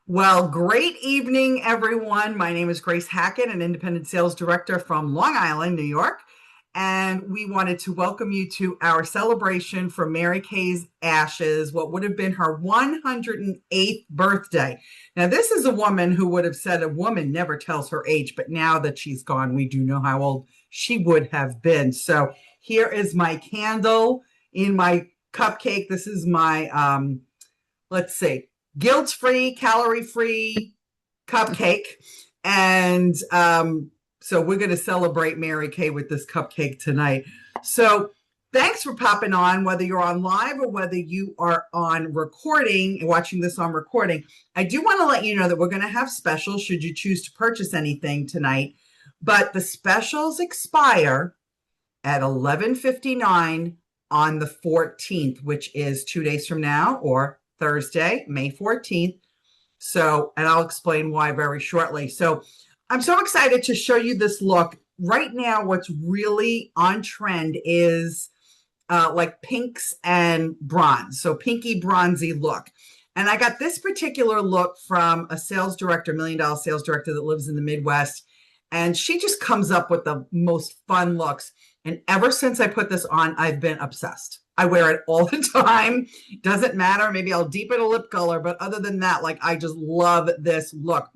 Well, great evening, everyone. My name is Grace Hackett, an independent sales director from Long Island, New York. And we wanted to welcome you to our celebration for Mary Kay's ashes, what would have been her 108th birthday. Now, this is a woman who would have said a woman never tells her age, but now that she's gone, we do know how old she would have been. So here is my candle in my cupcake. This is my, let's see, guilt-free, calorie-free cupcake. And so we're going to celebrate Mary Kay with this cupcake tonight. So thanks for popping on, whether you're on live or whether you are on recording and watching this on recording. I do want to let you know that we're going to have specials should you choose to purchase anything tonight. But the specials expire at 11:59 on the 14th, which is 2 days from now, or Thursday, May 14th. So, and I'll explain why very shortly. So I'm so excited to show you this look. Right now, what's really on trend is like pinks and bronze. So pinky bronzy look. And I got this particular look from a sales director, $1 million sales director that lives in the Midwest. And she just comes up with the most fun looks. And ever since I put this on, I've been obsessed. I wear it all the time. Doesn't matter. Maybe I'll deepen a lip color, but other than that, like I just love this look.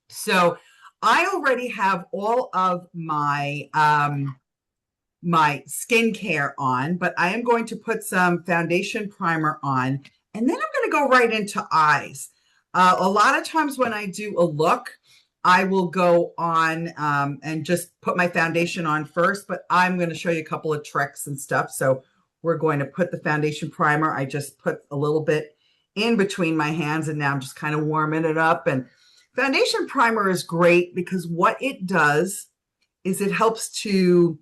So I already have all of my my skincare on, but I am going to put some foundation primer on, and then I'm going to go right into eyes. A lot of times when I do a look, I will go on and just put my foundation on first, but I'm going to show you a couple of tricks and stuff. So we're going to put the foundation primer. I just put a little bit in between my hands, and now I'm just kind of warming it up. And foundation primer is great because what it does is it helps to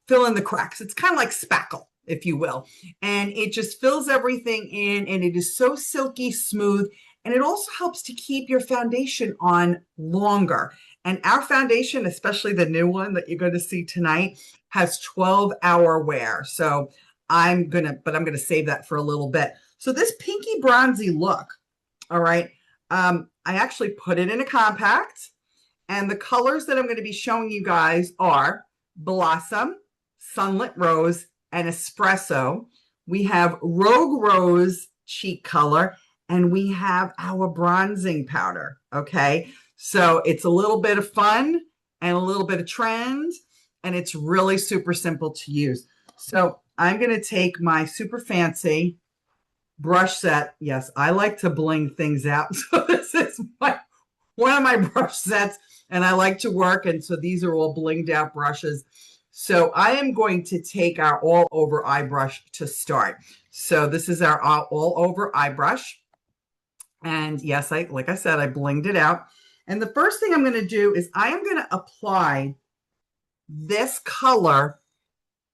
fill in the cracks. It's kind of like spackle, if you will. And it just fills everything in, and it is so silky smooth. And it also helps to keep your foundation on longer. And our foundation, especially the new one that you're going to see tonight, has 12-hour wear. So I'm going to save that for a little bit. So this pinky bronzy look, all right, I actually put it in a compact. And the colors that I'm going to be showing you guys are Blossom, Sunlit Rose, and Espresso. We have Rogue Rose cheek color, and we have our bronzing powder, okay? So it's a little bit of fun and a little bit of trend, and it's really super simple to use. So I'm going to take my super fancy brush set. Yes, I like to bling things out. So this is one of my brush sets, and I like to work, and so these are all blinged out brushes. So I am going to take our all over eye brush to start. So this is our all over eye brush. And yes, like I said, I blinged it out. And the first thing I'm going to do is I am going to apply this color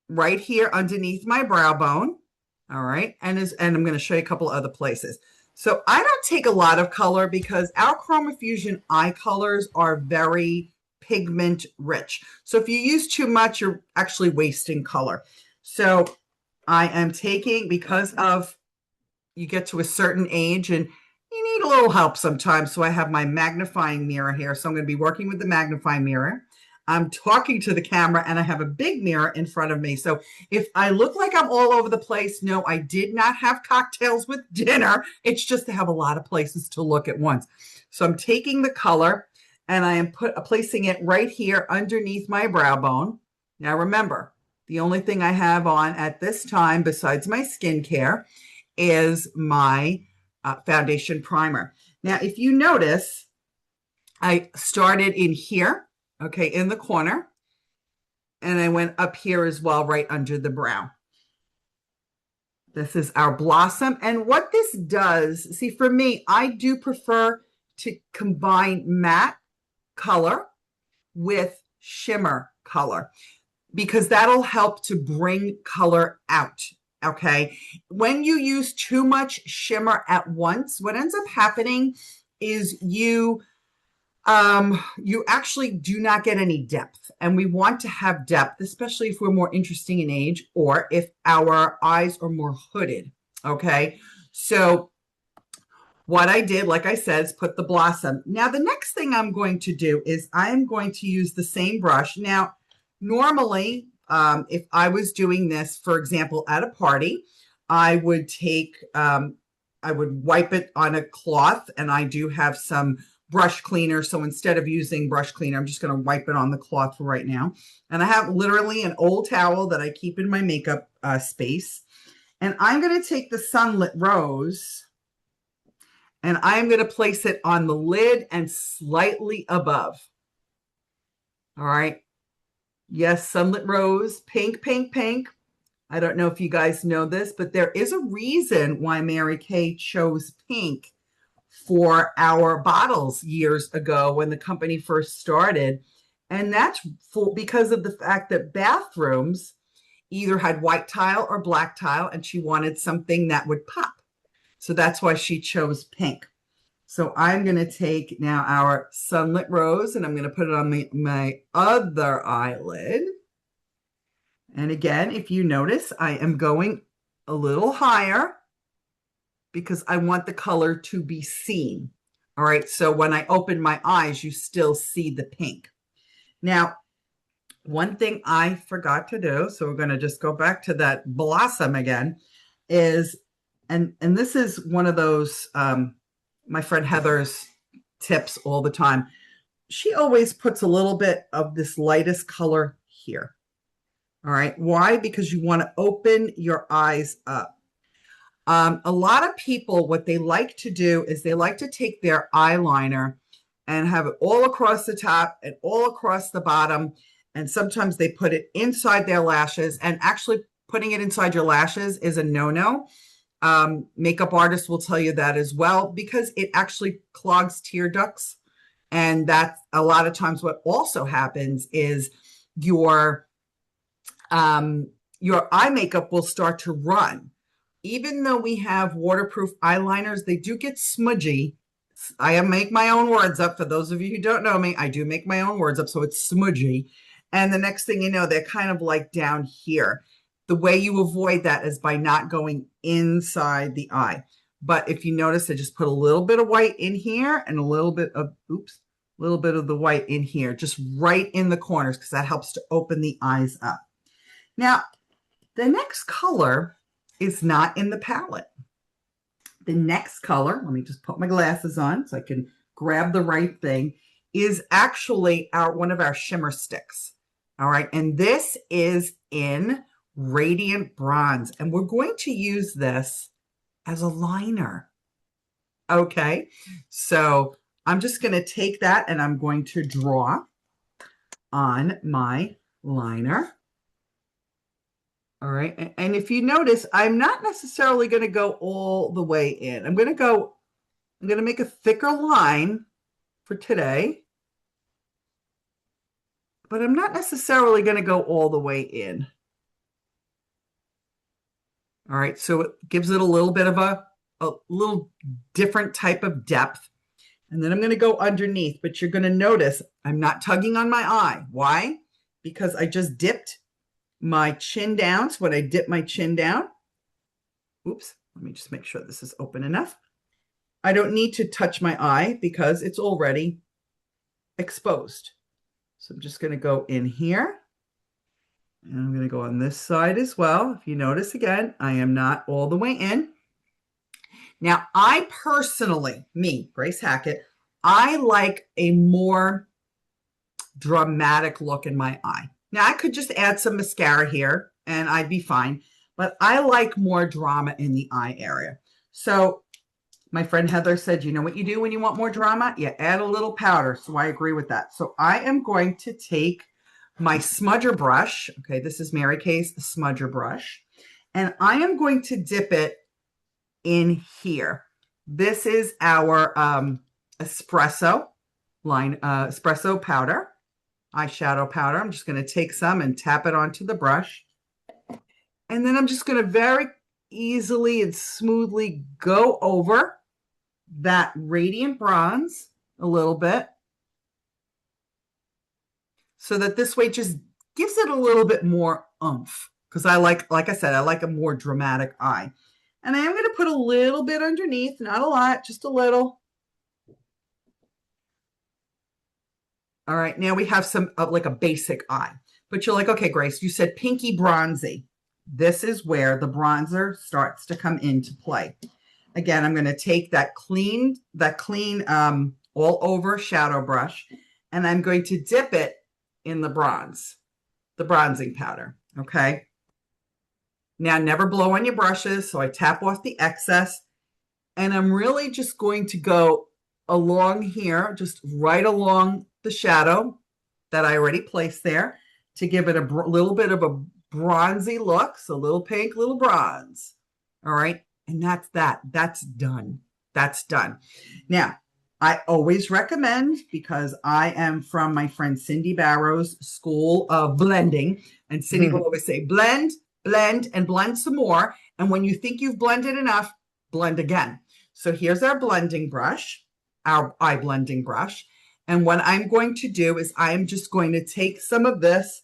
right here underneath my brow bone. All right. And I'm going to show you a couple other places. So I don't take a lot of color because our Chroma Fusion eye colors are very pigment rich. So if you use too much, you're actually wasting color. So I am taking, because of you get to a certain age and you need a little help sometimes. So I have my magnifying mirror here. So I'm going to be working with the magnifying mirror. I'm talking to the camera, and I have a big mirror in front of me. So if I look like I'm all over the place, no, I did not have cocktails with dinner. It's just to have a lot of places to look at once. So I'm taking the color, and I am placing it right here underneath my brow bone. Now remember, the only thing I have on at this time besides my skincare is my foundation primer. Now, if you notice, I started in here, okay, in the corner, and I went up here as well, right under the brow. This is our Blossom. And what this does, see, for me, I do prefer to combine matte color with shimmer color because that'll help to bring color out. Okay. When you use too much shimmer at once, what ends up happening is you actually do not get any depth. And we want to have depth, especially if we're more interesting in age or if our eyes are more hooded. Okay. So what I did, like I said, is put the blossom. Now, the next thing I'm going to do is I'm going to use the same brush. Now, normally, if I was doing this, for example, at a party, I would take, I would wipe it on a cloth, and I do have some brush cleaner. So instead of using brush cleaner, I'm just going to wipe it on the cloth for right now. And I have literally an old towel that I keep in my makeup space. And I'm going to take the Sunlit Rose, and I'm going to place it on the lid and slightly above. All right. Yes, Sunlit Rose, pink, pink, pink. I don't know if you guys know this, but there is a reason why Mary Kay chose pink for our bottles years ago when the company first started. And that's because of the fact that bathrooms either had white tile or black tile, and she wanted something that would pop. So that's why she chose pink. So I'm going to take now our Sunlit Rose, and I'm going to put it on my other eyelid. And again, if you notice, I am going a little higher because I want the color to be seen. All right, so when I open my eyes, you still see the pink. Now, one thing I forgot to do, so we're going to just go back to that blossom again, is, and this is one of those, my friend Heather's tips all the time. She always puts a little bit of this lightest color here. All right, why? Because you want to open your eyes up. A lot of people, what they like to do is they like to take their eyeliner and have it all across the top and all across the bottom. And sometimes they put it inside their lashes, and actually putting it inside your lashes is a no-no. Makeup artists will tell you that as well, because it actually clogs tear ducts. And that's a lot of times what also happens is your eye makeup will start to run. Even though we have waterproof eyeliners, they do get smudgy. I make my own words up. For those of you who don't know me, I do make my own words up, so it's smudgy. And the next thing you know, they're kind of like down here. The way you avoid that is by not going inside the eye. But if you notice, I just put a little bit of white in here and a little bit of, a little bit of the white in here, just right in the corners, because that helps to open the eyes up. Now, the next color is not in the palette. The next color, let me just put my glasses on so I can grab the right thing, is actually one of our shimmer sticks. All right, and this is in Radiant Bronze, and we're going to use this as a liner. Okay, so I'm just going to take that and I'm going to draw on my liner. All right, and if you notice, I'm not necessarily going to go all the way in. I'm going to make a thicker line for today, but I'm not necessarily going to go all the way in. All right, so it gives it a little bit of a little different type of depth. And then I'm going to go underneath, but you're going to notice I'm not tugging on my eye. Why? Because I just dipped my chin down. So when I dip my chin down, oops, let me just make sure this is open enough. I don't need to touch my eye because it's already exposed. So I'm just going to go in here, and I'm going to go on this side as well. If you notice, again, I am not all the way in. Now, I personally, me, Grace Hackett, I like a more dramatic look in my eye. Now, I could just add some mascara here and I'd be fine, but I like more drama in the eye area. So my friend Heather said, you know what you do when you want more drama? You add a little powder. So I agree with that. So I am going to take my smudger brush. Okay, this is Mary Kay's smudger brush. And I am going to dip it in here. This is our espresso powder, eyeshadow powder. I'm just going to take some and tap it onto the brush. And then I'm just going to very easily and smoothly go over that Radiant Bronze a little bit, so that this way just gives it a little bit more oomph, because I like I said, I like a more dramatic eye. And I am going to put a little bit underneath, not a lot, just a little. All right, now we have some like a basic eye. But you're like, okay, Grace, you said pinky bronzy. This is where the bronzer starts to come into play. Again, I'm going to take that clean all over shadow brush, and I'm going to dip it in the bronzing powder. Okay. Now, never blow on your brushes. So I tap off the excess, and I'm really just going to go along here, just right along the shadow that I already placed there to give it a little bit of a bronzy look. So little pink, little bronze. All right. And that's that. That's done. That's done. Now, I always recommend, because I am from my friend Cindy Barrow's school of blending, and Cindy will always say, blend, blend, and blend some more. And when you think you've blended enough, blend again. So here's our blending brush, our eye blending brush. And what I'm going to do is I'm just going to take some of this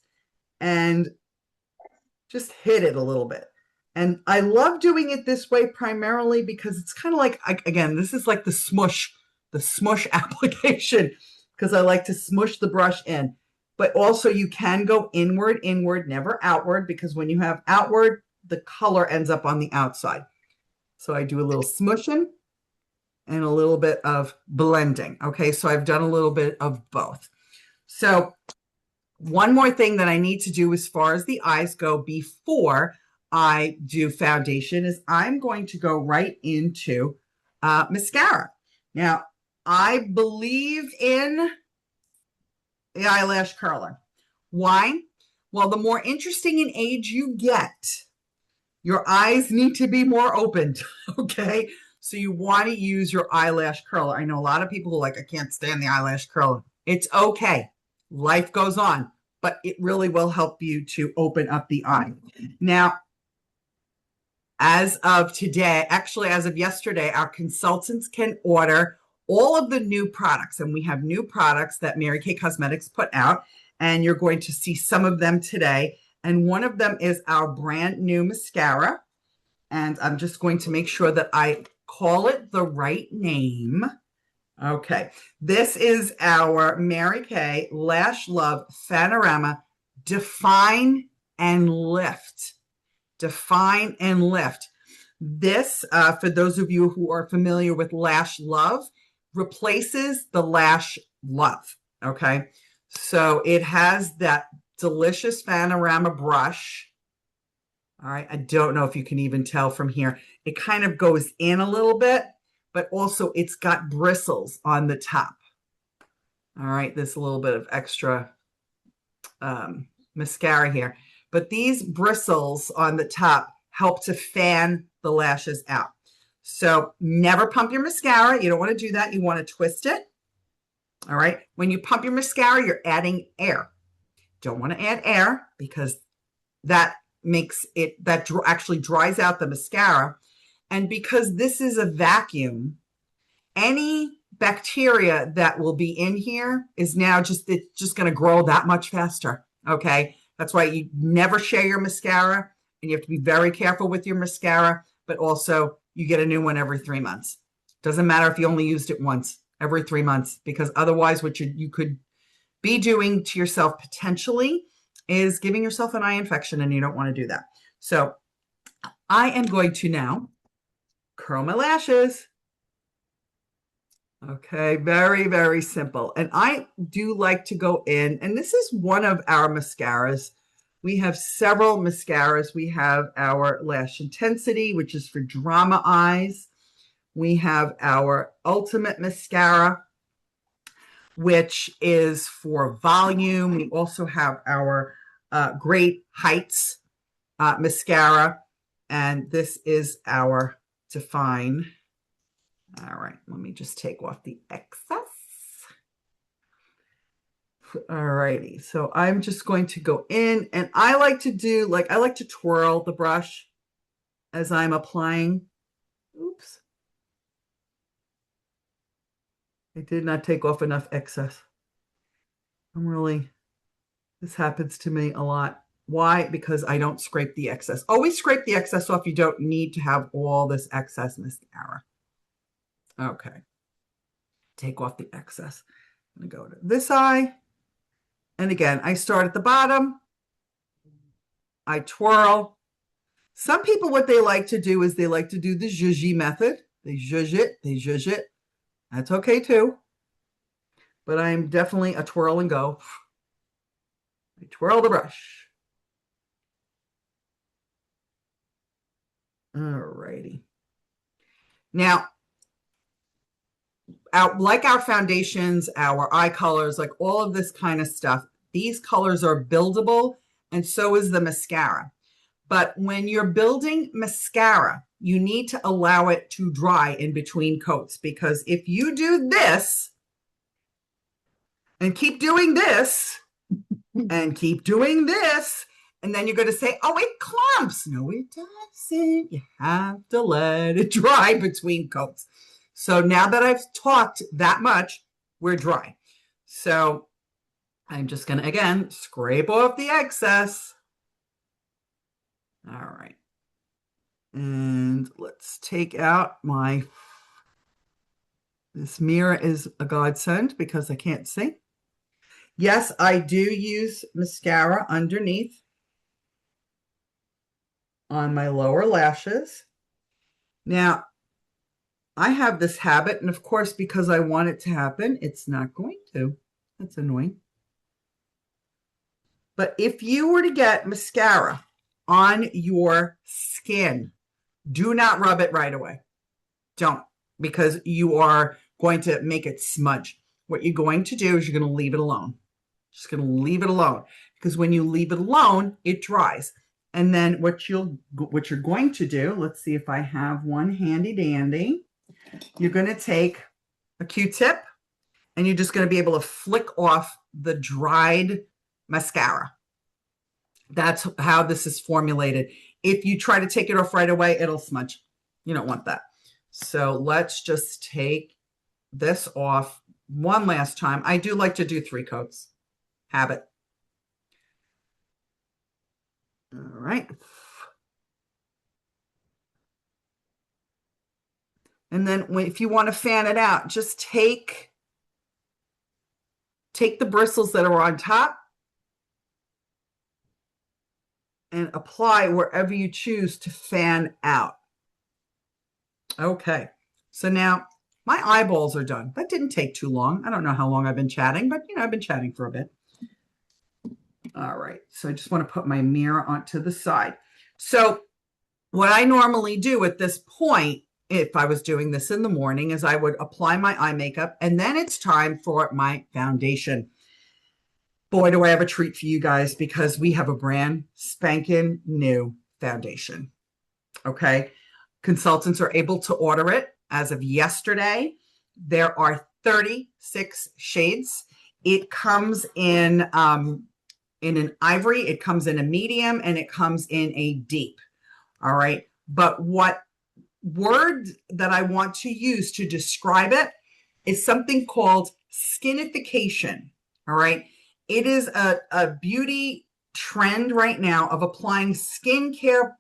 and just hit it a little bit. And I love doing it this way primarily because it's kind of like, again, this is like the smush application, because I like to smush the brush in. But also you can go inward, never outward, because when you have outward, the color ends up on the outside. So I do a little smushing and a little bit of blending. Okay, so I've done a little bit of both. So one more thing that I need to do as far as the eyes go before I do foundation is I'm going to go right into mascara. Now, I believe in the eyelash curler. Why? Well, the more interesting in age you get, your eyes need to be more opened, okay? So you want to use your eyelash curler. I know a lot of people who are like, I can't stand the eyelash curler. It's okay. Life goes on, but it really will help you to open up the eye. Now, as of today, actually as of yesterday, our consultants can order all of the new products, and we have new products that Mary Kay Cosmetics put out, and you're going to see some of them today. And one of them is our brand new mascara. And I'm just going to make sure that I call it the right name. Okay. This is our Mary Kay Lash Love Panorama Define and Lift. Define and Lift. This, for those of you who are familiar with Lash Love, replaces the Lash Love. Okay. So it has that delicious panorama brush. All right. I don't know if you can even tell from here. It kind of goes in a little bit, but also it's got bristles on the top. All right. There's a little bit of extra mascara here. But these bristles on the top help to fan the lashes out. So never pump your mascara. You don't want to do that. You want to twist it. All right. When you pump your mascara, you're adding air. Don't want to add air because that makes it, that actually dries out the mascara. And because this is a vacuum, any bacteria that will be in here is now just, it's just going to grow that much faster. Okay. That's why you never share your mascara, and you have to be very careful with your mascara, but also you get a new one every 3 months. Doesn't matter if you only used it once, every 3 months, because otherwise what you could be doing to yourself potentially is giving yourself an eye infection, and you don't want to do that. So I am going to now curl my lashes. Okay, very, very simple. And I do like to go in, and this is one of our mascaras. We have several mascaras. We have our Lash Intensity, which is for drama eyes. We have our Ultimate Mascara, which is for volume. We also have our Great Heights mascara, and this is our Define. All right, let me just take off the excess. All righty, so I'm just going to go in, and I like to do, I like to twirl the brush as I'm applying. Oops. I did not take off enough excess. This happens to me a lot. Why? Because I don't scrape the excess. Always scrape the excess off. You don't need to have all this excess mascara. Okay. Take off the excess. I'm going to go to this eye. And again, I start at the bottom. I twirl. Some people, what they like to do is they like to do the zhuzhi method. They zhuzh it. They zhuzh it. That's okay too. But I'm definitely a twirl and go. I twirl the brush. All righty. Now, like our foundations, our eye colors, like all of this kind of stuff, these colors are buildable, and so is the mascara. But when you're building mascara, you need to allow it to dry in between coats, because if you do this and keep doing this and keep doing this, and then you're going to say, oh, it clumps. No, it doesn't. You have to let it dry between coats. So now that I've talked that much, we're dry. So I'm just going to, again, scrape off the excess. All right. And let's take out this mirror is a godsend because I can't see. Yes, I do use mascara underneath on my lower lashes. Now, I have this habit, and of course, because I want it to happen, it's not going to. That's annoying. But if you were to get mascara on your skin, do not rub it right away. Don't, because you are going to make it smudge. What you're going to do is you're going to leave it alone. Just going to leave it alone, because when you leave it alone, it dries. And then what you're going to do, let's see if I have one handy dandy. You're going to take a Q-tip, and you're just going to be able to flick off the dried mascara. That's how this is formulated. If you try to take it off right away, it'll smudge. You don't want that. So let's just take this off one last time. I do like to do 3 coats. Habit. All right. And then if you want to fan it out, just take the bristles that are on top and apply wherever you choose to fan out. Okay. So now my eyeballs are done. That didn't take too long. I don't know how long I've been chatting, but I've been chatting for a bit. All right. So I just want to put my mirror onto the side. So what I normally do at this point, if I was doing this in the morning, is I would apply my eye makeup, and then it's time for my foundation. Boy, do I have a treat for you guys, because we have a brand spanking new foundation. Okay. Consultants are able to order it as of yesterday. There are 36 shades. It comes in an ivory, it comes in a medium, and it comes in a deep. All right. But what word that I want to use to describe it is something called skinification. All right. It is a beauty trend right now of applying skincare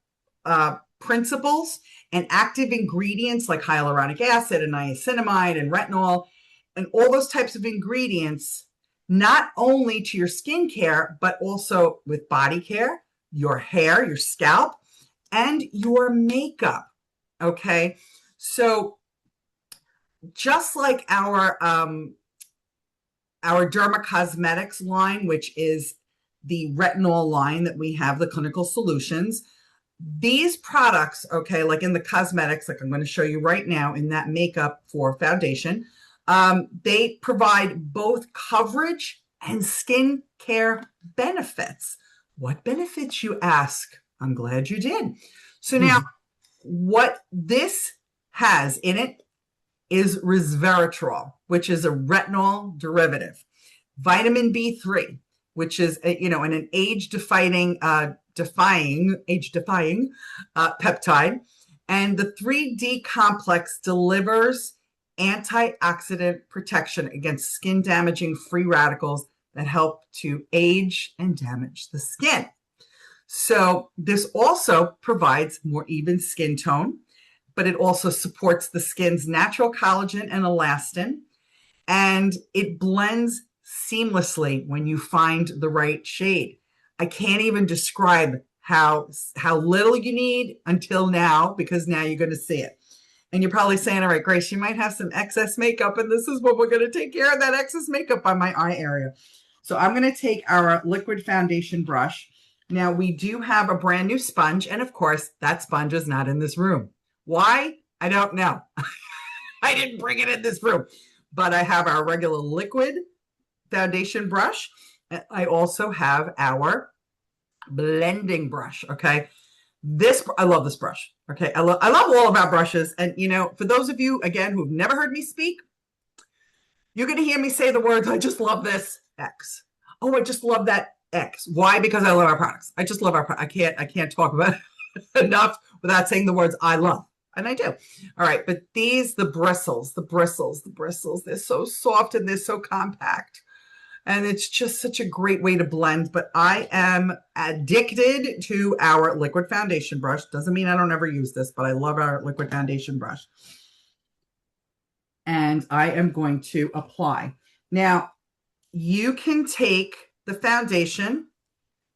principles and active ingredients like hyaluronic acid and niacinamide and retinol and all those types of ingredients, not only to your skincare, but also with body care, your hair, your scalp, and your makeup. Okay. So just like our dermacosmetics line, which is the retinol line that we have, the clinical solutions, these products, okay, like in the cosmetics, like I'm going to show you right now in that makeup for foundation, they provide both coverage and skin care benefits. What benefits, you ask? I'm glad you did. So now what this has in it is resveratrol, which is a retinol derivative, vitamin B3, which is an age-defying peptide, and the 3D complex delivers antioxidant protection against skin-damaging free radicals that help to age and damage the skin. So this also provides more even skin tone, but it also supports the skin's natural collagen and elastin, and it blends seamlessly when you find the right shade. I can't even describe how little you need until now, because now you're going to see it. And you're probably saying, all right, Grace, you might have some excess makeup, and this is what we're going to take care of, that excess makeup on my eye area. So I'm going to take our liquid foundation brush. Now, we do have a brand new sponge, and of course, that sponge is not in this room. Why? I don't know. I didn't bring it in this room, but I have our regular liquid foundation brush. I also have our blending brush, okay? I love this brush, okay? I love all of our brushes. And, you know, for those of you, again, who've never heard me speak, you're going to hear me say the words, I just love this X. Oh, I just love that X. Why? Because I love our products. I just love our products. I can't talk about it enough without saying the words I love. And I do. All right. But these, the bristles, they're so soft and they're so compact. And it's just such a great way to blend. But I am addicted to our liquid foundation brush. Doesn't mean I don't ever use this, but I love our liquid foundation brush. And I am going to apply. Now, you can take the foundation.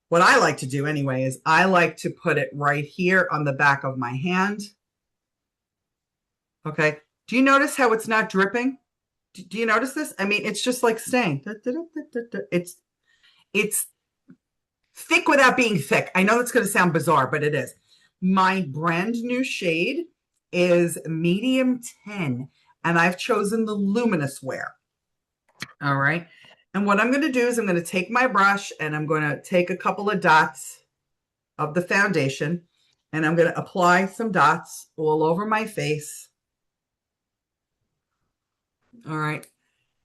What I like to do anyway is I like to put it right here on the back of my hand. Okay. Do you notice how it's not dripping? Do you notice this? I mean, it's just like staying. It's thick without being thick. I know that's going to sound bizarre, but it is. My brand new shade is medium 10, and I've chosen the luminous wear. All right. And what I'm going to do is I'm going to take my brush and I'm going to take a couple of dots of the foundation, and I'm going to apply some dots all over my face. All right.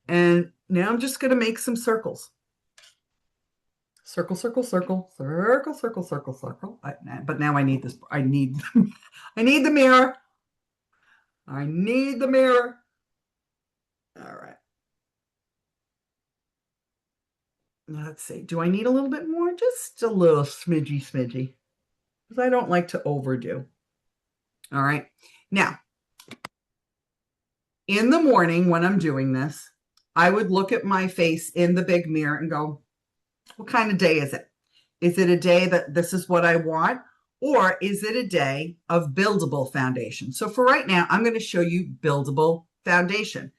And now I'm just going to make some circles. Circle, circle, circle, circle, circle, circle, circle. But now I need this. I need the mirror. I need the mirror. All right. Let's see. Do I need a little bit more? Just a little smidgy. Because I don't like to overdo. All right. Now, in the morning when I'm doing this, I would look at my face in the big mirror and go, what kind of day is it? Is it a day that this is what I want? Or is it a day of buildable foundation? So for right now, I'm going to show you buildable foundation.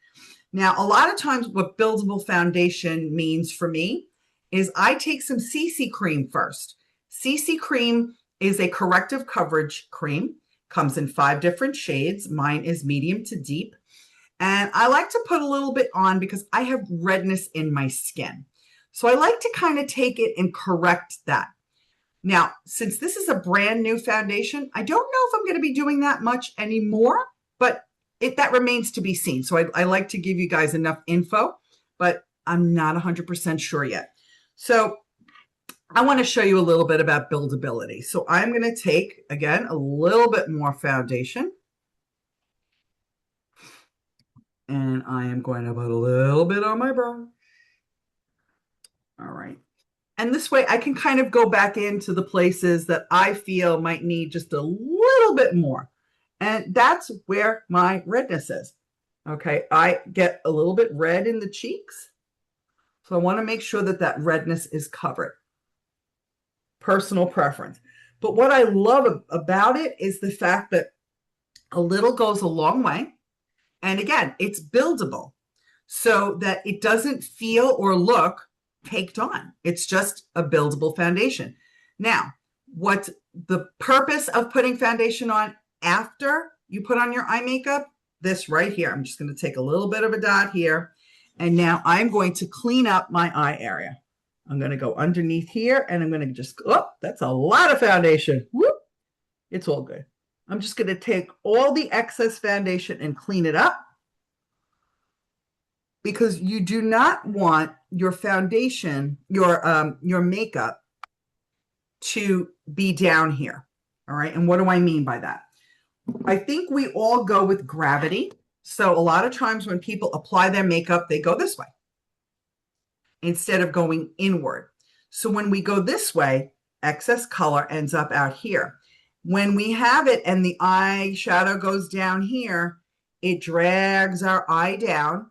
Now, a lot of times what buildable foundation means for me is I take some CC cream first. CC cream is a corrective coverage cream, comes in 5 different shades. Mine is medium to deep. And I like to put a little bit on because I have redness in my skin. So I like to kind of take it and correct that. Now, since this is a brand new foundation, I don't know if I'm going to be doing that much anymore, but that remains to be seen. So I like to give you guys enough info, but I'm not 100% sure yet. So I want to show you a little bit about buildability. So I'm going to take, again, a little bit more foundation. And I am going to put a little bit on my brush. All right. And this way I can kind of go back into the places that I feel might need just a little bit more. And that's where my redness is. Okay. I get a little bit red in the cheeks. So I want to make sure that that redness is covered. Personal preference. But what I love about it is the fact that a little goes a long way. And again, it's buildable so that it doesn't feel or look caked on. It's just a buildable foundation. Now, what's the purpose of putting foundation on after you put on your eye makeup? This right here. I'm just going to take a little bit of a dot here. And now I'm going to clean up my eye area. I'm going to go underneath here and I'm going to just, oh, that's a lot of foundation. Whoop. It's all good. I'm just going to take all the excess foundation and clean it up, because you do not want your foundation, your makeup to be down here. All right. And what do I mean by that? I think we all go with gravity. So a lot of times when people apply their makeup, they go this way instead of going inward. So when we go this way, excess color ends up out here. When we have it and the eyeshadow goes down here, it drags our eye down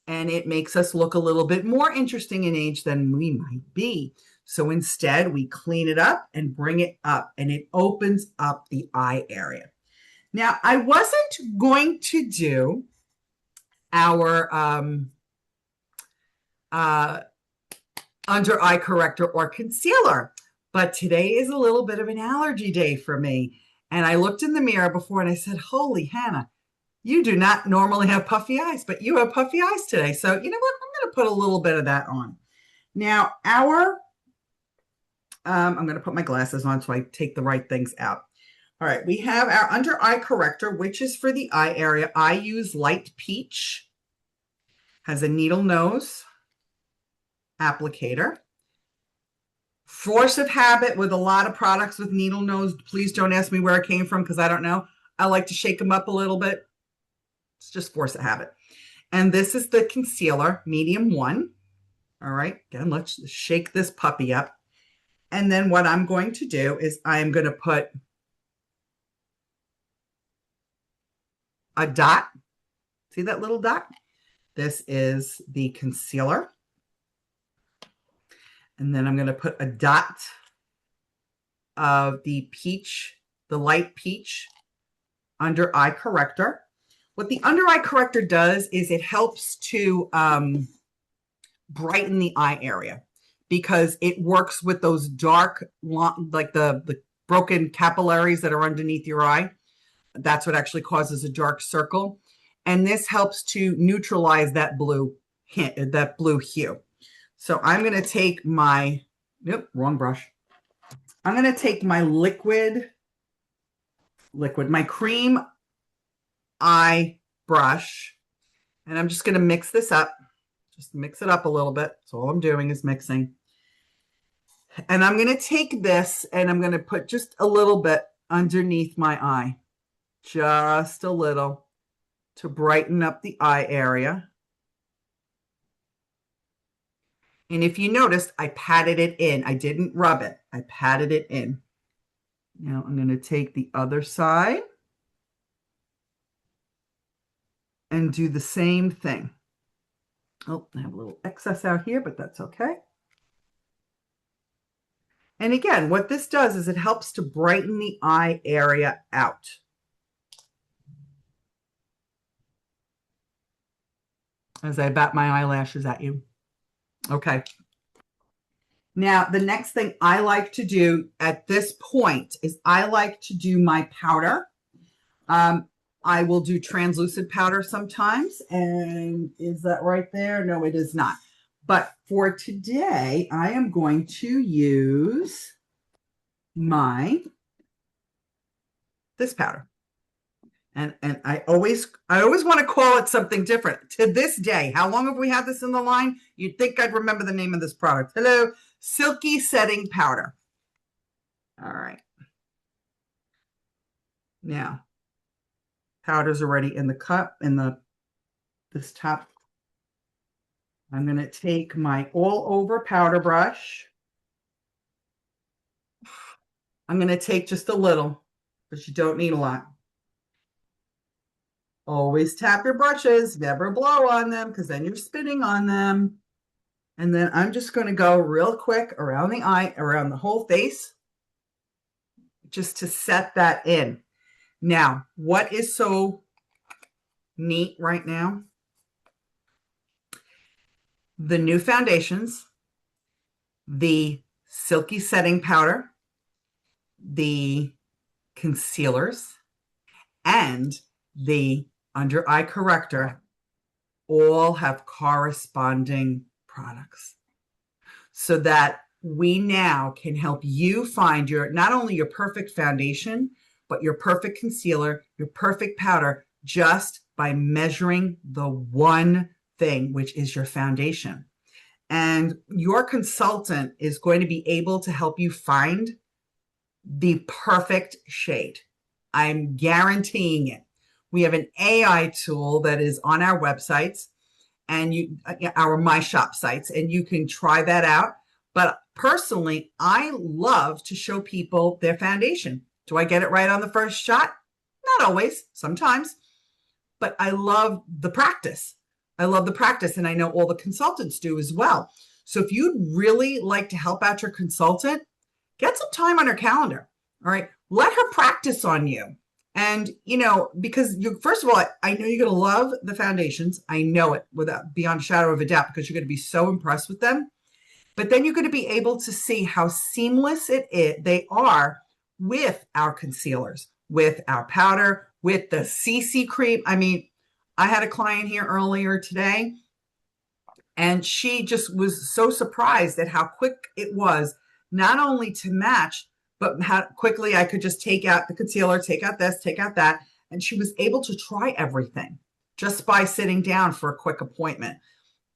and it makes us look a little bit more interesting in age than we might be. So instead, we clean it up and bring it up, and it opens up the eye area. Now, I wasn't going to do our under eye corrector or concealer, but today is a little bit of an allergy day for me. And I looked in the mirror before and I said, holy Hannah, you do not normally have puffy eyes, but you have puffy eyes today. So you know what? I'm going to put a little bit of that on. Now, I'm going to put my glasses on so I take the right things out. All right, we have our under eye corrector, which is for the eye area. I use Light Peach. Has a needle nose applicator. Force of habit with a lot of products with needle nose. Please don't ask me where it came from because I don't know. I like to shake them up a little bit. It's just force of habit. And this is the concealer, medium 1. All right, again, let's shake this puppy up. And then what I'm going to do is I'm going to put a dot. See that little dot? This is the concealer. And then I'm going to put a dot of the peach, the light peach under eye corrector. What the under eye corrector does is it helps to brighten the eye area because it works with those dark, like the broken capillaries that are underneath your eye. That's what actually causes a dark circle. And this helps to neutralize that blue hue. So I'm going to take my, wrong brush. I'm going to take my my cream eye brush, and I'm just going to mix this up. Just mix it up a little bit. That's all I'm doing is mixing. And I'm going to take this and I'm going to put just a little bit underneath my eye. Just a little to brighten up the eye area. And if you noticed, I patted it in. I didn't rub it. I patted it in. Now I'm going to take the other side and do the same thing. Oh, I have a little excess out here, but that's okay. And again, what this does is it helps to brighten the eye area out. As I bat my eyelashes at you. Okay. Now, the next thing I like to do at this point is I like to do my powder. I will do translucent powder sometimes. And is that right there? No, it is not. But for today, I am going to use this powder. And I always want to call it something different. To this day, how long have we had this in the line? You'd think I'd remember the name of this product. Hello, Silky Setting Powder. All right. Now, powder's already in the cup, this top. I'm going to take my all-over powder brush. I'm going to take just a little, but you don't need a lot. Always tap your brushes, never blow on them because then you're spitting on them. And then I'm just going to go real quick around the eye, around the whole face, just to set that in. Now, what is so neat right now? The new foundations, the Silky Setting Powder, the concealers, and the under eye corrector all have corresponding products so that we now can help you find not only your perfect foundation, but your perfect concealer, your perfect powder, just by measuring the one thing, which is your foundation. And your consultant is going to be able to help you find the perfect shade. I'm guaranteeing it. We have an AI tool that is on our websites and our My Shop sites, and you can try that out. But personally, I love to show people their foundation. Do I get it right on the first shot? Not always, sometimes, but I love the practice. I love the practice, and I know all the consultants do as well. So if you'd really like to help out your consultant, get some time on her calendar. All right. Let her practice on you. And, because first of all, I know you're going to love the foundations. I know it without beyond a shadow of a doubt, because you're going to be so impressed with them. But then you're going to be able to see how seamless they are with our concealers, with our powder, with the CC cream. I mean, I had a client here earlier today, and she just was so surprised at how quick it was, not only to match, but how quickly I could just take out the concealer, take out this, take out that. And she was able to try everything just by sitting down for a quick appointment.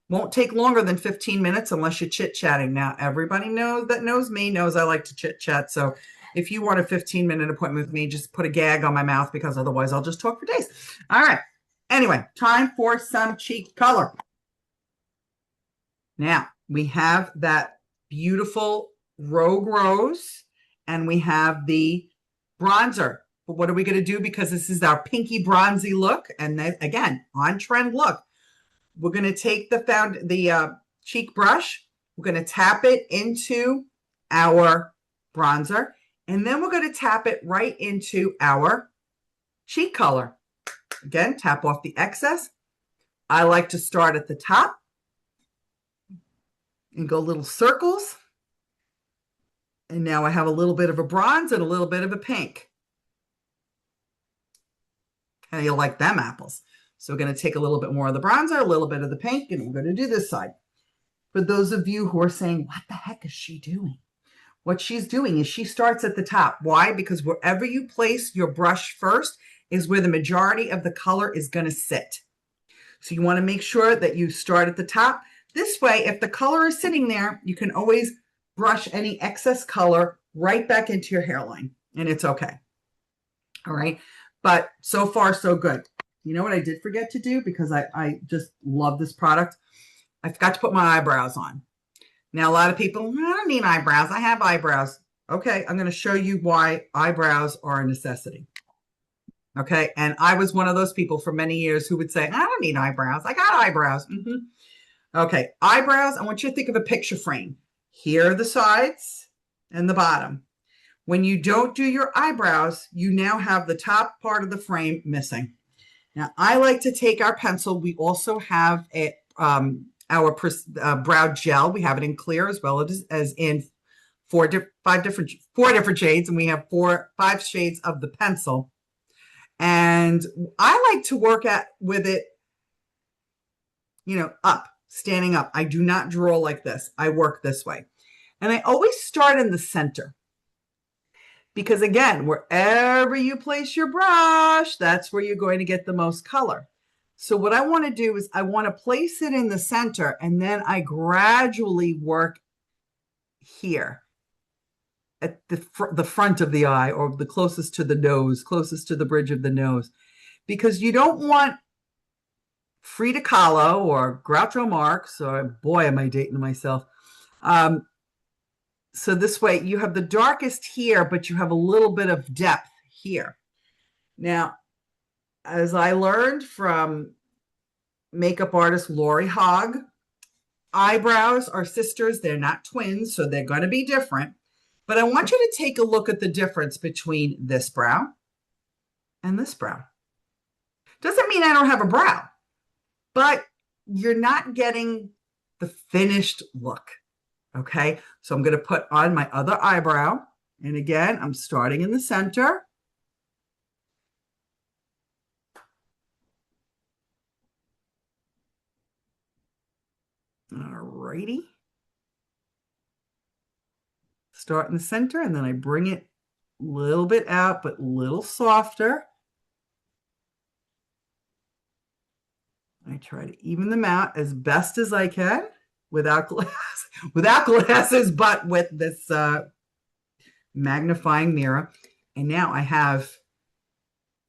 Won't take longer than 15 minutes unless you're chit-chatting. Now, everybody knows me knows I like to chit-chat. So if you want a 15-minute appointment with me, just put a gag on my mouth, because otherwise I'll just talk for days. All right. Anyway, time for some cheek color. Now, we have that beautiful Rogue Rose, and we have the bronzer. But what are we going to do? Because this is our pinky bronzy look, and then, again, on trend look. We're going to take the cheek brush. We're going to tap it into our bronzer, and then we're going to tap it right into our cheek color. Again, tap off the excess. I like to start at the top and go little circles. And now I have a little bit of a bronze and a little bit of a pink. How do you like them apples? So we're going to take a little bit more of the bronzer, a little bit of the pink, and we're going to do this side. For those of you who are saying, what the heck is she doing? What she's doing is she starts at the top. Why? Because wherever you place your brush first is where the majority of the color is going to sit. So you want to make sure that you start at the top. This way, if the color is sitting there, you can always brush any excess color right back into your hairline, and it's okay. All right. But so far, so good. You know what I did forget to do, because I just love this product? I forgot to put my eyebrows on. Now, a lot of people, I don't need eyebrows. I have eyebrows. Okay, I'm going to show you why eyebrows are a necessity. Okay, and I was one of those people for many years who would say, I don't need eyebrows. I got eyebrows. Okay, eyebrows, I want you to think of a picture frame. Here are the sides and the bottom. When you don't do your eyebrows, you now have the top part of the frame missing. Now, I like to take our pencil. We also have our brow gel. We have it in clear as well as in four different shades, and we have 5 shades of the pencil. And I like to work with it, up, standing up. I do not draw like this. I work this way. And I always start in the center. Because again, wherever you place your brush, that's where you're going to get the most color. So what I want to do is I want to place it in the center, and then I gradually work here at the front of the eye, or the closest to the nose, closest to the bridge of the nose. Because you don't want Frida Kahlo or Groucho Marx, or boy, am I dating myself. So this way you have the darkest here, but you have a little bit of depth here. Now, as I learned from makeup artist Lori Hogg, eyebrows are sisters. They're not twins, so they're going to be different. But I want you to take a look at the difference between this brow and this brow. Doesn't mean I don't have a brow, but you're not getting the finished look. Okay, so I'm going to put on my other eyebrow. And again, I'm starting in the center. All righty. Start in the center, and then I bring it a little bit out, but a little softer. I try to even them out as best as I can without glasses, but with this magnifying mirror. And now I have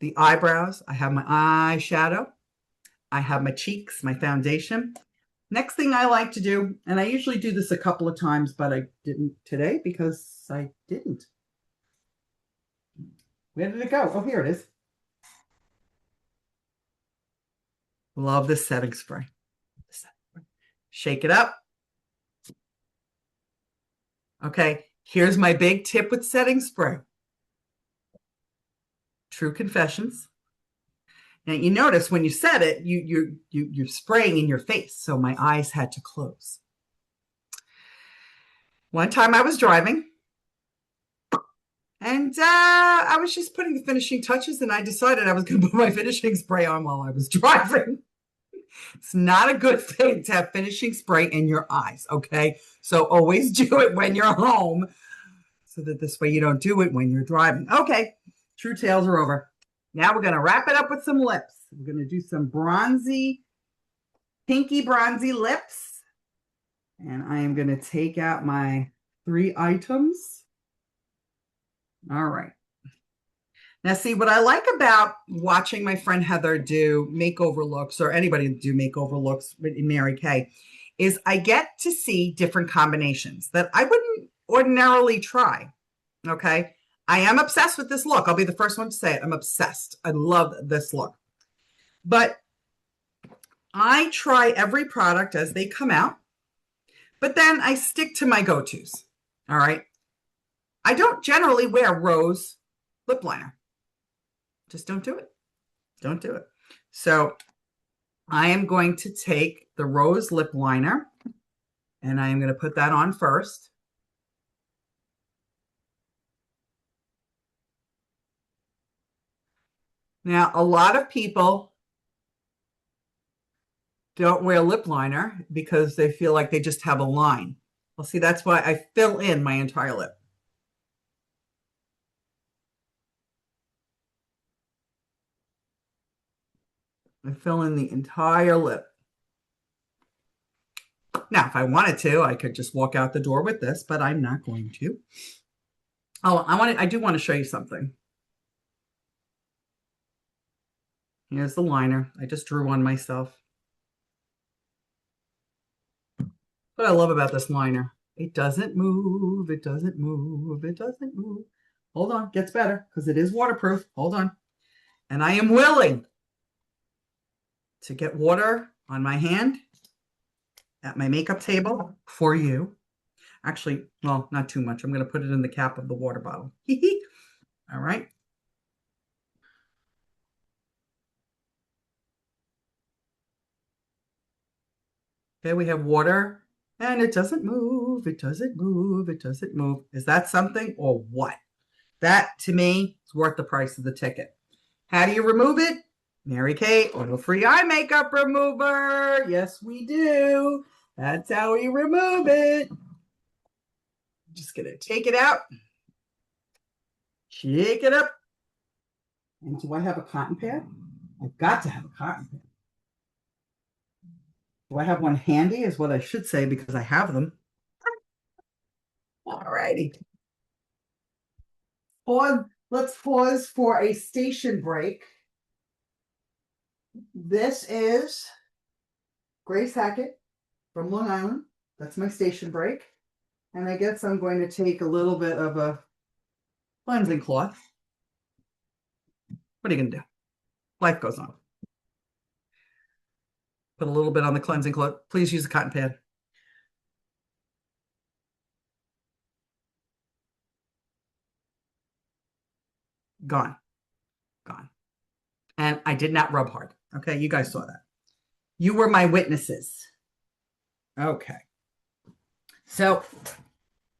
the eyebrows, I have my eyeshadow, I have my cheeks, my foundation. Next thing I like to do, and I usually do this a couple of times, but I didn't today because I didn't. Where did it go? Oh, here it is. Love this setting spray. Shake it up. Okay, here's my big tip with setting spray. True confessions. Now you notice when you set it, you're spraying in your face, so my eyes had to close. One time I was driving, and I was just putting the finishing touches, and I decided I was going to put my finishing spray on while I was driving. It's not a good thing to have finishing spray in your eyes, okay? So always do it when you're home, so that this way you don't do it when you're driving. Okay, true tales are over. Now we're going to wrap it up with some lips. We're going to do some bronzy, pinky bronzy lips. And I am going to take out my 3 items. All right. Now, see, what I like about watching my friend Heather do makeover looks, or anybody do makeover looks in Mary Kay, is I get to see different combinations that I wouldn't ordinarily try. Okay. I am obsessed with this look. I'll be the first one to say it. I'm obsessed. I love this look. But I try every product as they come out, but then I stick to my go-tos. All right. I don't generally wear rose lip liner. Just don't do it. Don't do it. So I am going to take the rose lip liner and I am going to put that on first. Now, a lot of people don't wear lip liner because they feel like they just have a line. Well, see, that's why I fill in my entire lip. I fill in the entire lip. Now, if I wanted to, I could just walk out the door with this, but I'm not going to. Oh, I do want to show you something. Here's the liner. I just drew one myself. What I love about this liner, it doesn't move, it doesn't move, it doesn't move. Hold on, gets better because it is waterproof. Hold on. And I am willing to get water on my hand at my makeup table for you. Actually, well, not too much. I'm going to put it in the cap of the water bottle. All right. Okay, we have water and it doesn't move. It doesn't move. It doesn't move. Is that something or what? That to me is worth the price of the ticket. How do you remove it? Mary Kay, oil-free eye makeup remover. Yes, we do. That's how we remove it. Just going to take it out. Shake it up. And do I have a cotton pad? I've got to have a cotton pad. Do I have one handy is what I should say because I have them. All righty. Let's pause for a station break. This is Grace Hackett from Long Island. That's my station break. And I guess I'm going to take a little bit of a cleansing cloth. What are you going to do? Life goes on. Put a little bit on the cleansing cloth. Please use a cotton pad. Gone. Gone. And I did not rub hard. Okay, you guys saw that. You were my witnesses. Okay. So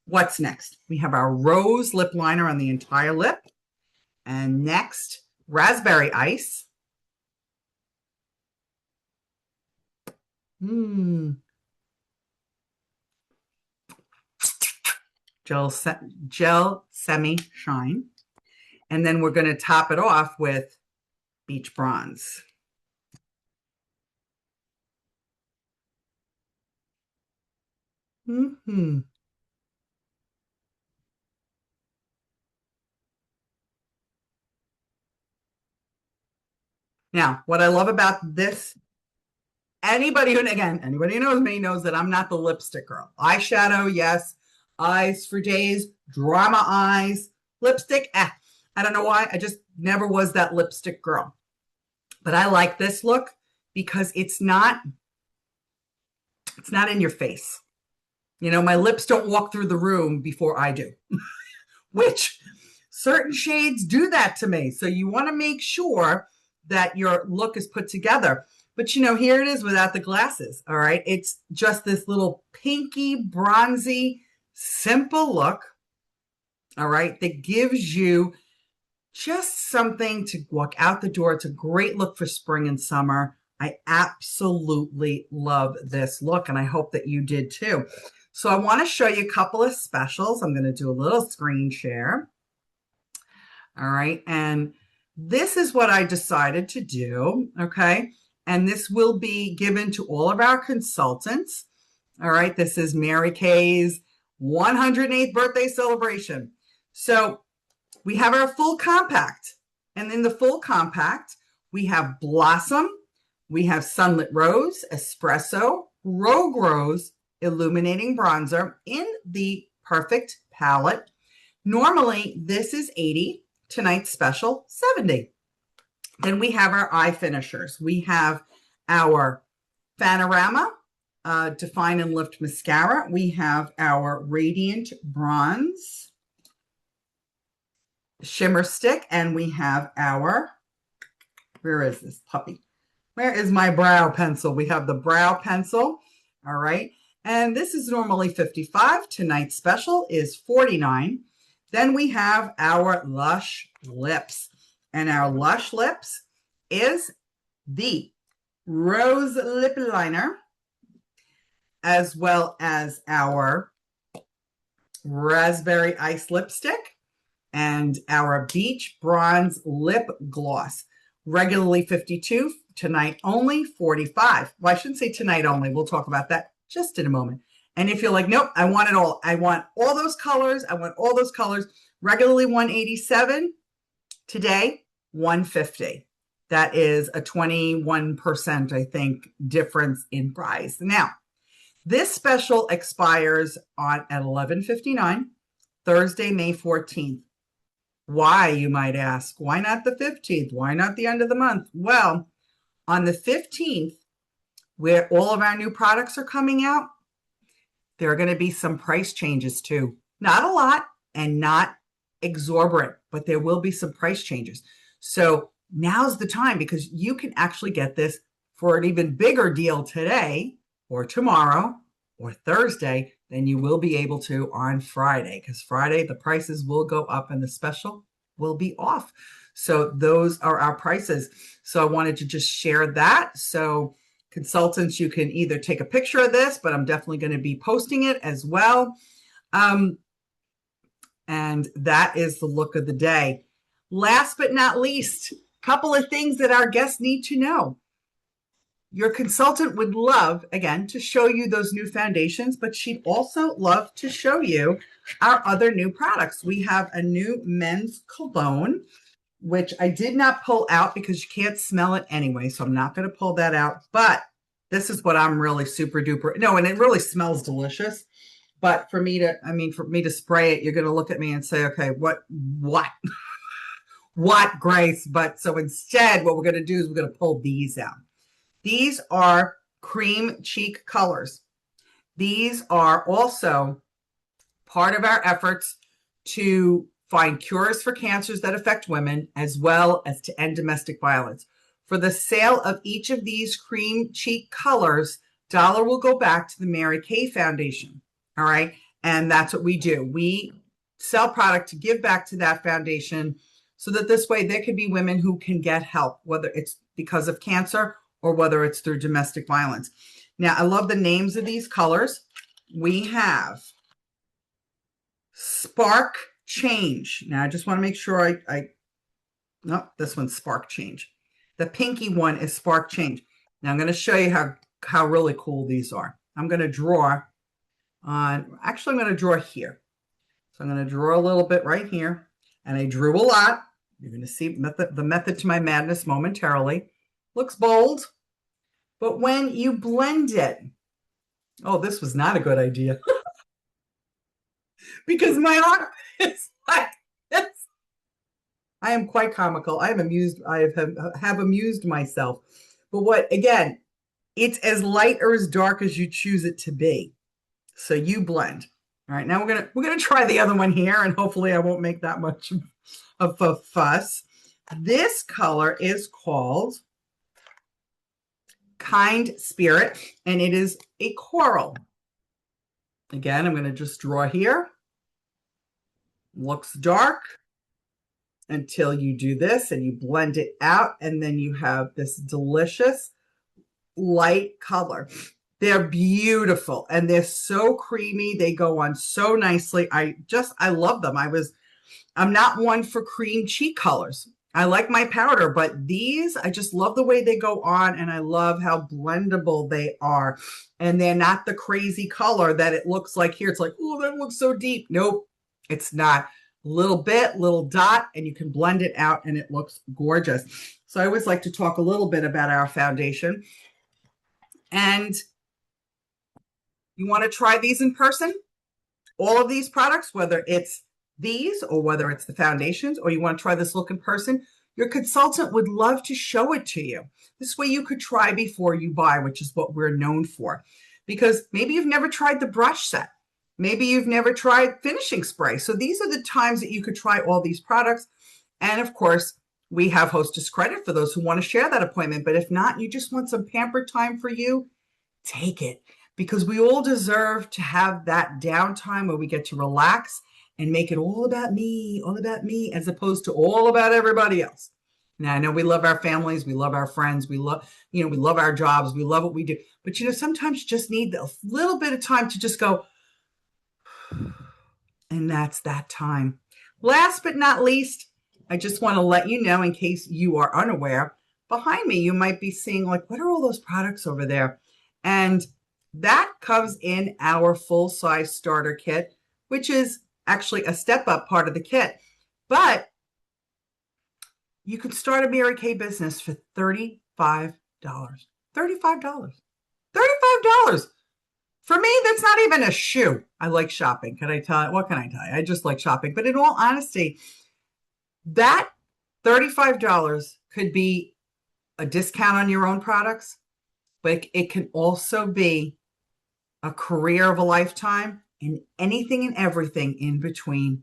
what's next? We have our rose lip liner on the entire lip. And next, raspberry ice. Gel semi shine. And then we're going to top it off with beach bronze. Now, what I love about this Anybody who knows me knows that I'm not the lipstick girl. Eyeshadow, yes. Eyes for days, drama eyes, lipstick, I don't know why. I just never was that lipstick girl. But I like this look because it's not in your face. You know, my lips don't walk through the room before I do, which certain shades do that to me. So you want to make sure that your look is put together. But, you know, here it is without the glasses, all right? It's just this little pinky, bronzy, simple look, all right, that gives you just something to walk out the door. It's a great look for spring and summer. I absolutely love this look, and I hope that you did too. So I want to show you a couple of specials. I'm going to do a little screen share. All right, and this is what I decided to do, okay? And this will be given to all of our consultants. All right, this is Mary Kay's 108th birthday celebration. So we have our full compact. And in the full compact, we have Blossom, we have Sunlit Rose, Espresso, Rogue Rose, Illuminating Bronzer in the Perfect palette. Normally, this is $80. Tonight's special, $70. Then we have our eye finishers. We have our Panorama Define and Lift Mascara. We have our Radiant Bronze Shimmer Stick. And we have our, where is this puppy? Where is my brow pencil? We have the brow pencil. All right. And this is normally $55. Tonight's special is $49. Then we have our Lush Lips. And our Lush Lips is the Rose Lip Liner, as well as our Raspberry Ice Lipstick and our Beach Bronze Lip Gloss. Regularly $52, tonight only $45. Well, I shouldn't say tonight only. We'll talk about that just in a moment. And if you're like, nope, I want it all. I want all those colors. I want all those colors. Regularly $187. Today, $150. That is a 21%, I think, difference in price. Now, this special expires at $11.59, Thursday, May 14th. Why, you might ask? Why not the 15th? Why not the end of the month? Well, on the 15th, where all of our new products are coming out, there are going to be some price changes too. Not a lot and not exorbitant, but there will be some price changes. So now's the time, because you can actually get this for an even bigger deal today or tomorrow or Thursday than you will be able to on Friday, because Friday the prices will go up and the special will be off. So those are our prices. So I wanted to just share that. So consultants, you can either take a picture of this, but I'm definitely going to be posting it as well. And that is the look of the day. Last but not least, a couple of things that our guests need to know. Your consultant would love, again, to show you those new foundations, but she'd also love to show you our other new products. We have a new men's cologne, which I did not pull out because you can't smell it anyway, so I'm not going to pull that out. But this is what I'm really super duper. No, and it really smells delicious. But for me to spray it, you're going to look at me and say, okay, what, what, Grace? But so instead, what we're going to do is we're going to pull these out. These are cream cheek colors. These are also part of our efforts to find cures for cancers that affect women, as well as to end domestic violence. For the sale of each of these cream cheek colors, dollar will go back to the Mary Kay Foundation. All right. And that's what we do. We sell product to give back to that foundation so that this way there could be women who can get help, whether it's because of cancer or whether it's through domestic violence. Now, I love the names of these colors. We have Spark Change. Now, I just want to make sure no, this one's Spark Change. The pinky one is Spark Change. Now, I'm going to show you how really cool these are. I'm going to draw on, actually, I'm going to draw here. So I'm going to draw a little bit right here. And I drew a lot. You're going to see the method to my madness momentarily. Looks bold, But when you blend it, oh, this was not a good idea because my arm is like this. I am quite comical. I am amused. I have amused myself. But what, again, it's as light or as dark as you choose it to be. So you blend. All right, now we're gonna try the other one here, and hopefully I won't make that much of a fuss. This color is called Kind Spirit, and it is a coral. Again, I'm going to just draw here. Looks dark until you do this and you blend it out, and then you have this delicious light color. They're beautiful and they're so creamy. They go on so nicely. I love them. I'm not one for cream cheek colors. I like my powder, but these, I just love the way they go on, and I love how blendable they are. And they're not the crazy color that it looks like here. It's like, oh, that looks so deep. Nope, it's not. Little bit, little dot, and you can blend it out and it looks gorgeous. So I always like to talk a little bit about our foundation. And you want to try these in person? All of these products, whether it's these or whether it's the foundations, or you want to try this look in person, your consultant would love to show it to you. This way you could try before you buy, which is what we're known for. Because maybe you've never tried the brush set. Maybe you've never tried finishing spray. So these are the times that you could try all these products. And of course, we have hostess credit for those who want to share that appointment. But if not, you just want some pampered time for you, take it. Because we all deserve to have that downtime where we get to relax and make it all about me, as opposed to all about everybody else. Now, I know we love our families, we love our friends, we love our jobs, we love what we do. But, sometimes you just need a little bit of time to just go, and that's that time. Last but not least, I just want to let you know, in case you are unaware, behind me, you might be seeing, like, what are all those products over there? And that comes in our full-size starter kit, which is actually a step-up part of the kit. But you could start a Mary Kay business for $35. $35. $35. For me, that's not even a shoe. I like shopping. Can I tell you? What can I tell you? I just like shopping. But in all honesty, that $35 could be a discount on your own products, but it can also be a career of a lifetime, and anything and everything in between.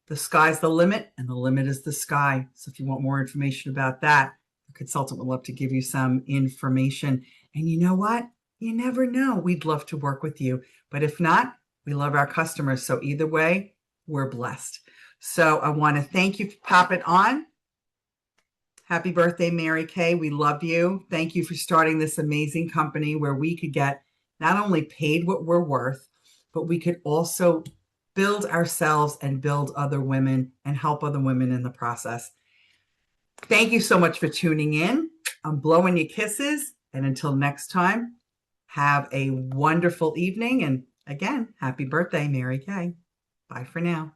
The sky's the limit, and the limit is the sky. So if you want more information about that, the consultant would love to give you some information. And you know what? You never know. We'd love to work with you. But if not, we love our customers. So either way, we're blessed. So I want to thank you for popping on. Happy birthday, Mary Kay. We love you. Thank you for starting this amazing company where we could get not only paid what we're worth, but we could also build ourselves and build other women and help other women in the process. Thank you so much for tuning in. I'm blowing you kisses. And until next time, have a wonderful evening. And again, happy birthday, Mary Kay. Bye for now.